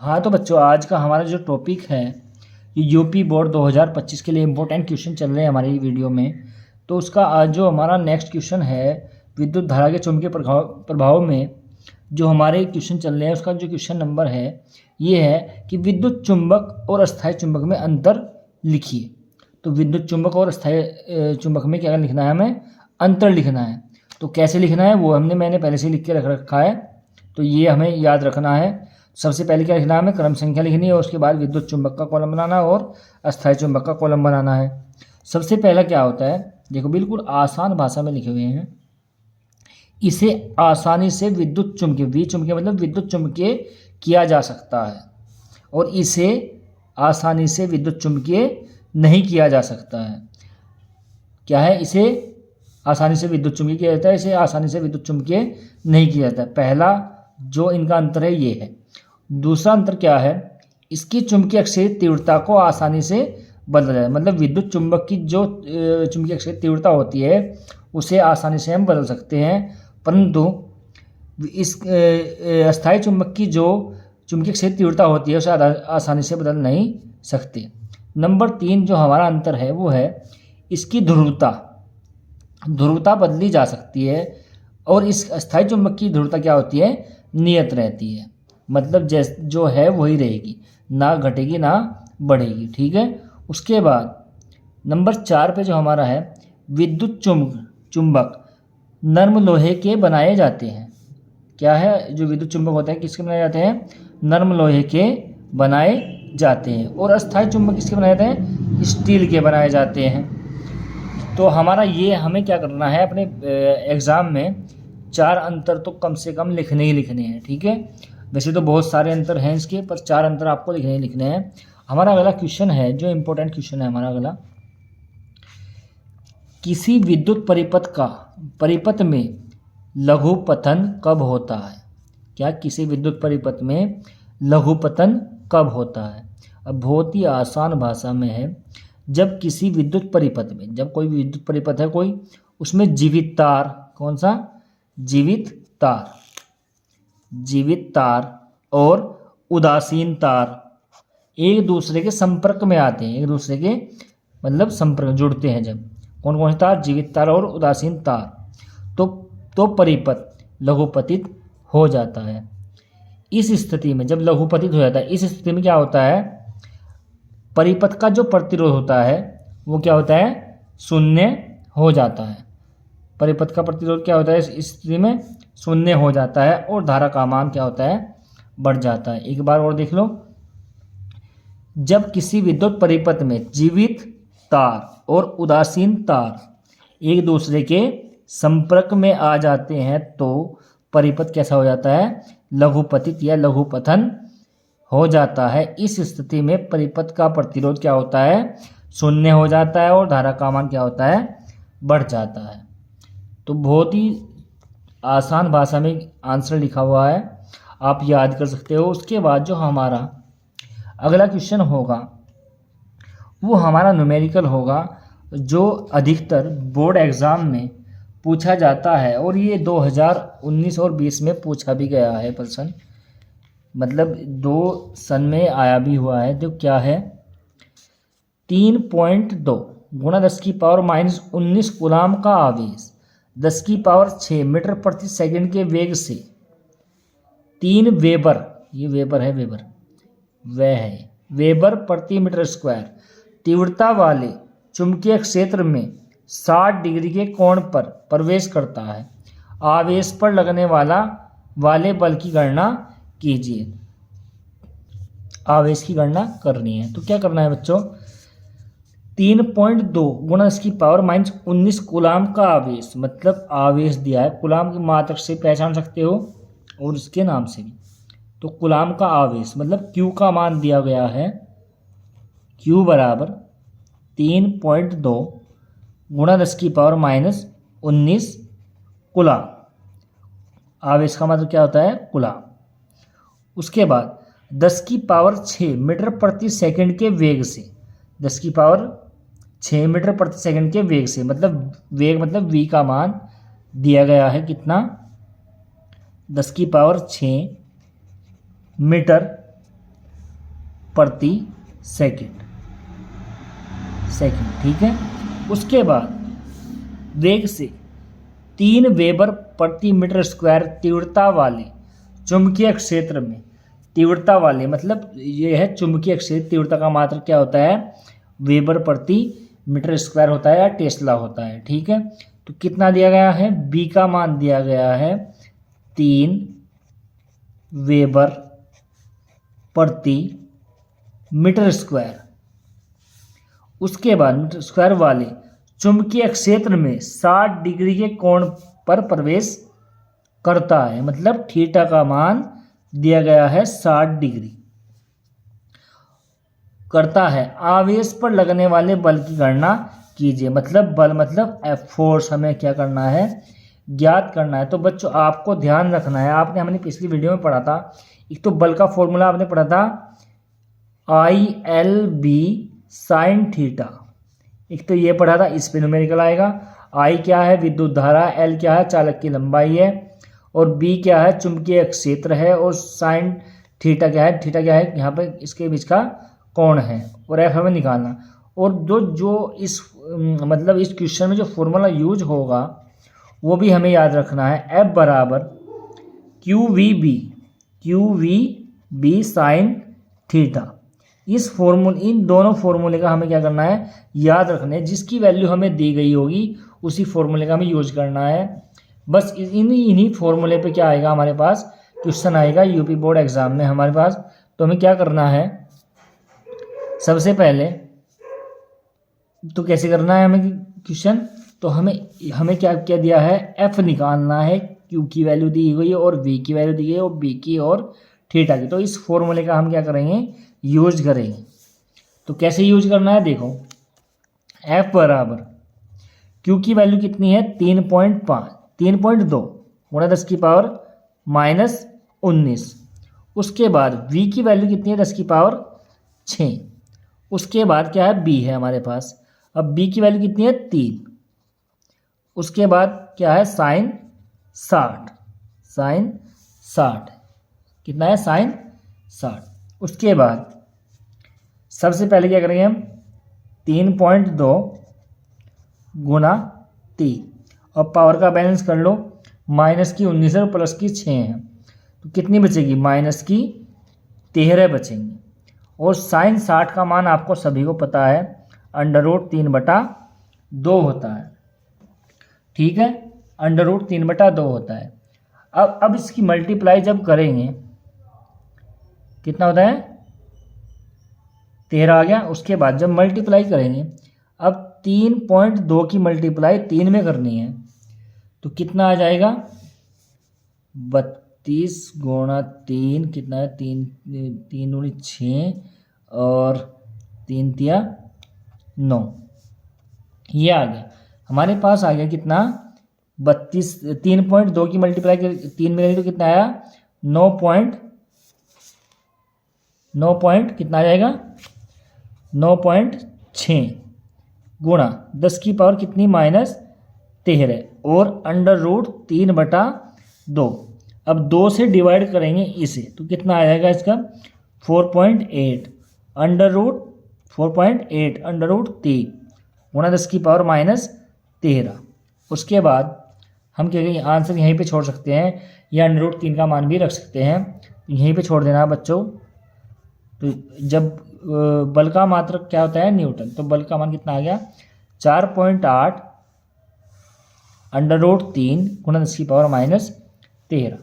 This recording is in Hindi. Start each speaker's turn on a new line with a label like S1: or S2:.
S1: हाँ तो बच्चों, आज का हमारा जो टॉपिक है ये यूपी बोर्ड 2025 के लिए इम्पोर्टेंट क्वेश्चन चल रहे हैं हमारी वीडियो में। तो उसका आज जो हमारा नेक्स्ट क्वेश्चन है, विद्युत धारा के चुंबकीय प्रभाव में जो हमारे क्वेश्चन चल रहे हैं, उसका जो क्वेश्चन नंबर है ये है कि विद्युत चुंबक और अस्थायी चुंबक में अंतर लिखिए। तो विद्युत चुंबक और अस्थायी चुंबक में क्या लिखना है, हमें अंतर लिखना है। तो कैसे लिखना है वो मैंने पहले से लिख के रख रखा है, तो ये हमें याद रखना है। सबसे पहले क्या लिखना है, हमें क्रम संख्या लिखनी है और उसके बाद विद्युत चुंबक का कॉलम बनाना और अस्थायी चुंबक का कॉलम बनाना है। सबसे पहला क्या होता है, देखो बिल्कुल आसान भाषा में लिखे हुए हैं। इसे आसानी से विद्युत चुंबकीय, विचुंबकीय मतलब विद्युत चुंबकीय किया जा सकता है, और इसे आसानी से विद्युत चुंबकीय नहीं किया जा सकता है। क्या है, इसे आसानी से विद्युत चुंबकीय किया जाता है, इसे आसानी से विद्युत चुंबकीय नहीं किया जाता है। पहला जो इनका अंतर है ये है। दूसरा अंतर क्या है, इसकी चुंबकीय अक्षीय तीव्रता को आसानी से बदला जाए, मतलब विद्युत चुंबक की जो चुंबकीय अक्षीय तीव्रता होती है उसे आसानी से हम बदल सकते हैं, परंतु इस अस्थायी चुंबक की जो चुंबकीय अक्षीय तीव्रता होती है उसे आसानी से बदल नहीं सकते। नंबर 3 जो हमारा अंतर है वो है इसकी ध्रुवता बदली जा सकती है, और इस अस्थायी चुंबक की ध्रुवता क्या होती है, नियत रहती है, मतलब जो है वही रहेगी, ना घटेगी ना बढ़ेगी। ठीक है। उसके बाद नंबर 4 पे जो हमारा है, विद्युत चुंबक नर्म लोहे के बनाए जाते हैं। क्या है, जो विद्युत चुंबक होते हैं किसके बनाए जाते हैं, नर्म लोहे के बनाए जाते हैं, और अस्थायी चुंबक किसके बनाए जाते हैं, स्टील के बनाए जाते हैं। तो हमारा ये हमें क्या करना है, अपने एग्ज़ाम में 4 अंतर तो कम से कम लिखने ही लिखने हैं। ठीक है, वैसे तो बहुत सारे अंतर हैं इसके, पर 4 अंतर आपको लिखने ही लिखने हैं। हमारा अगला क्वेश्चन है, जो इम्पोर्टेंट क्वेश्चन है हमारा अगला, किसी विद्युत परिपथ में लघुपतन कब होता है। क्या, किसी विद्युत परिपथ में लघुपतन कब होता है। अब बहुत ही आसान भाषा में है, जब किसी विद्युत परिपथ में, जब कोई विद्युत परिपथ है कोई, उसमें जीवित तार, कौन सा, जीवित तार और उदासीन तार एक दूसरे के संपर्क में आते हैं, एक दूसरे के मतलब संपर्क जुड़ते हैं जब, कौन कौन से तार, जीवित तार और उदासीन तार, तो परिपथ लघुपतित हो जाता है। इस स्थिति में जब लघुपतित हो जाता है, इस स्थिति में क्या होता है, परिपथ का जो प्रतिरोध होता है वो क्या होता है, शून्य हो जाता है। परिपथ का प्रतिरोध क्या होता है, इस स्थिति में शून्य हो जाता है, और धारा का मान क्या होता है, बढ़ जाता है। एक बार और देख लो, जब किसी विद्युत परिपथ में जीवित तार और उदासीन तार एक दूसरे के संपर्क में आ जाते हैं तो परिपथ कैसा हो जाता है, लघुपतित या लघुपतन हो जाता है। इस स्थिति में परिपथ का प्रतिरोध क्या होता है, शून्य हो जाता है, और धारा का मान क्या होता है, बढ़ जाता है। तो बहुत ही आसान भाषा में आंसर लिखा हुआ है, आप याद कर सकते हो। उसके बाद जो हमारा अगला क्वेश्चन होगा वो हमारा न्यूमेरिकल होगा, जो अधिकतर बोर्ड एग्ज़ाम में पूछा जाता है, और ये 2019 और 20 में पूछा भी गया है प्रश्न, मतलब 2 सन में आया भी हुआ है। तो क्या है, 3.2 गुणा 10 की पावर -19 कूलाम का आवेश 10 की पावर 6 मीटर प्रति सेकंड के वेग से 3 वेबर, ये वेबर है, वेबर प्रति मीटर स्क्वायर तीव्रता वाले चुंबकीय क्षेत्र में 60 डिग्री के कोण पर प्रवेश करता है। आवेश पर लगने वाले बल की गणना कीजिए। आवेश की गणना करनी है, तो क्या करना है बच्चों, 3.2 गुणा इसकी पावर -19 कूलाम का आवेश, मतलब आवेश दिया है, कूलाम की मात्रक से पहचान सकते हो और उसके नाम से भी। तो कूलाम का आवेश मतलब Q का मान दिया गया है, Q बराबर 3.2 गुणा 10 की पावर -19 कूलाम। आवेश का मतलब क्या होता है, कूलाम। उसके बाद 10 की पावर 6 मीटर प्रति सेकंड के वेग से, 10 की पावर 6 मीटर प्रति सेकंड के वेग से, मतलब वेग मतलब v का मान दिया गया है कितना, 10 की पावर 6 मीटर प्रति सेकंड। ठीक है। उसके बाद वेग से 3 वेबर प्रति मीटर स्क्वायर तीव्रता वाले चुंबकीय क्षेत्र में, तीव्रता वाले मतलब ये है चुंबकीय क्षेत्र, तीव्रता का मात्रक क्या होता है, वेबर प्रति मीटर स्क्वायर होता है या टेस्ला होता है। ठीक है। तो कितना दिया गया है, बी का मान दिया गया है 3 वेबर प्रति मीटर स्क्वायर। उसके बाद मीटर स्क्वायर वाले चुंबकीय क्षेत्र में 60 डिग्री के कोण पर प्रवेश करता है, मतलब थीटा का मान दिया गया है 60 डिग्री करता है। आवेश पर लगने वाले बल की गणना कीजिए, मतलब बल मतलब फोर्स हमें क्या करना है, ज्ञात करना है। तो बच्चों आपको ध्यान रखना है, आपने हमने पिछली वीडियो में पढ़ा था, एक तो बल का फॉर्मूला आपने पढ़ा था ILB साइन थीटा, एक तो ये पढ़ा था, इस पे न्यूमेरिकल आएगा। I क्या है, विद्युत धारा, L क्या है, चालक की लंबाई है, और B क्या है, चुंबकीय क्षेत्र है, और साइन थीटा क्या है, थीटा क्या है, यहाँ पे इसके बीच का कोण है, और F हमें निकालना। और जो इस मतलब इस क्वेश्चन में जो फॉर्मूला यूज होगा वो भी हमें याद रखना है, F बराबर QVB साइन थीटा। इन दोनों फॉर्मूले का हमें क्या करना है, याद रखना है। जिसकी वैल्यू हमें दी गई होगी उसी फॉर्मूले का हमें यूज करना है। बस इन्हीं फॉर्मूले पे क्या आएगा, हमारे पास क्वेश्चन आएगा यूपी बोर्ड एग्जाम में हमारे पास। तो हमें क्या करना है, सबसे पहले तो कैसे करना है हमें क्वेश्चन, तो हमें क्या क्या दिया है, एफ निकालना है, क्यू की वैल्यू दी गई है और वी की वैल्यू दी गई है और बी की और थीटा की। तो इस फॉर्मूले का हम क्या करेंगे, यूज करेंगे। तो कैसे यूज करना है, देखो एफ बराबर क्यू की वैल्यू कितनी है 3.2 गुणा 10 की पावर -19। उसके बाद v की वैल्यू कितनी है 10 की पावर 6। उसके बाद क्या है, b है हमारे पास। अब b की वैल्यू कितनी है 3। उसके बाद क्या है, साइन 60 कितना है, साइन 60। उसके बाद सबसे पहले क्या करेंगे हम, 3.2 गुणा 3 और पावर का बैलेंस कर लो, -19 है और +6 है, तो कितनी बचेगी, -13 बचेंगी। और साइन 60 का मान आपको सभी को पता है, √3/2 होता है। ठीक है, √3/2 होता है। अब इसकी मल्टीप्लाई जब करेंगे कितना होता है, 13 आ गया। उसके बाद जब मल्टीप्लाई करेंगे, अब 3.2 की मल्टीप्लाई 3 में करनी है, तो कितना आ जाएगा, 32 गुणा 3 कितना है, 3 दूनी 6 और 3 तिया 9, ये आ गया हमारे पास। आ गया कितना, 32, 3.2 की मल्टीप्लाई 3 में करेंगे तो कितना आया, 9 कितना आ जाएगा, 9.6 गुणा 10 की पावर कितनी, -13 और √3/2। अब 2 से डिवाइड करेंगे इसे, तो कितना आ जाएगा इसका, 4.8 √3 गुणा 10 की पावर -13। उसके बाद हम क्या कहेंगे, आंसर यहीं पे छोड़ सकते हैं या √3 का मान भी रख सकते हैं, यहीं पे छोड़ देना बच्चों। तो जब बल का मात्रक क्या होता है, न्यूटन, तो बल का मान कितना आ गया, 4.8 √3 गुणा 10 की पावर -13।